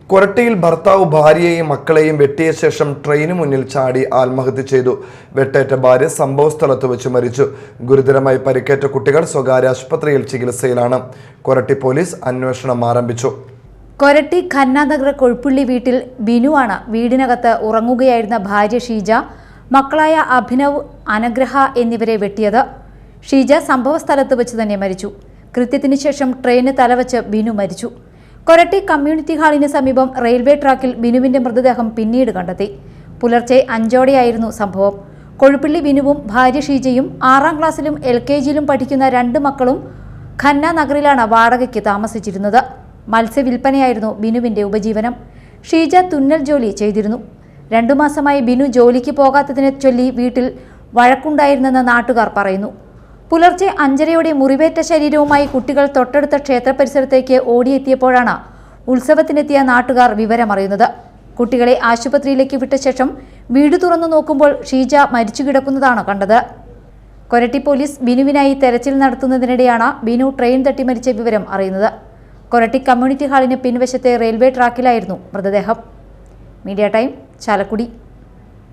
കൊരട്ടിയിൽ ഭർത്താവ് ഭാര്യയെയും മക്കളെയും വെട്ടിയ ശേഷം ട്രെയിന് മുന്നിൽ ചാടി ആത്മഹത്യ ചെയ്തു. വെട്ടേറ്റ ഭാര്യ സംഭവസ്ഥലത്ത് വെച്ച് മരിച്ചു. ഗുരുതരമായി പരിക്കേറ്റ കുട്ടികൾ സ്വകാര്യ ആശുപത്രിയിൽ ചികിത്സയിലാണ്. കൊരട്ടി പോലീസ് അന്വേഷണം ആരംഭിച്ചു. കൊരട്ടി ഖന്നാനഗർ കൊഴുപ്പുള്ളി വീട്ടിൽ ബിനുവാണ് വീടിനകത്ത് ഉറങ്ങുകയായിരുന്ന ഭാര്യ ഷീജ, മക്കളായ അഭിനവ്, അനുഗ്രഹ എന്നിവരെ വെട്ടിയത്. ഷീജ സംഭവസ്ഥലത്ത് വെച്ച് തന്നെ മരിച്ചു. കൃത്യത്തിന് ശേഷം ട്രെയിന് തലവച്ച് ബിനു മരിച്ചു. കൊരട്ടി കമ്മ്യൂണിറ്റി ഹാളിന് സമീപം റെയിൽവേ ട്രാക്കിൽ ബിനുവിന്റെ മൃതദേഹം പിന്നീട് കണ്ടെത്തി. പുലർച്ചെ 5 സംഭവം. കൊഴുപ്പള്ളി ബിനുവും ഭാര്യ ഷീജയും 6ാം ക്ലാസ്സിലും LKGയിലും പഠിക്കുന്ന 2 മക്കളും ഖന്നാനഗറിലാണ് വാടകയ്ക്ക് താമസിച്ചിരുന്നത്. മത്സ്യവിൽപ്പനയായിരുന്നു ബിനുവിന്റെ ഉപജീവനം. ഷീജ തുന്നൽ ജോലി ചെയ്തിരുന്നു. 2 മാസമായി ബിനു ജോലിക്ക് പോകാത്തതിനെ ചൊല്ലി വീട്ടിൽ വഴക്കുണ്ടായിരുന്നെന്ന് നാട്ടുകാർ പറയുന്നു. പുലർച്ചെ 5:30 മുറിവേറ്റ ശരീരവുമായി കുട്ടികൾ തൊട്ടടുത്ത ക്ഷേത്ര പരിസരത്തേക്ക് ഓടിയെത്തിയപ്പോഴാണ് ഉത്സവത്തിനെത്തിയ നാട്ടുകാർ വിവരമറിയുന്നത്. കുട്ടികളെ ആശുപത്രിയിലേക്ക് വിട്ട ശേഷം വീട് തുറന്നു നോക്കുമ്പോൾ ഷീജ മരിച്ചു കിടക്കുന്നതാണ് കണ്ടത്. കൊരട്ടി പോലീസ് ബിനുവിനായി തെരച്ചിൽ നടത്തുന്നതിനിടെയാണ് ബിനു ട്രെയിൻ തട്ടി മരിച്ച വിവരം അറിയുന്നത്. കൊരട്ടി കമ്മ്യൂണിറ്റി ഹാളിന് പിൻവശത്തെ റെയിൽവേ ട്രാക്കിലായിരുന്നു മൃതദേഹം. Media time, Chalakudy.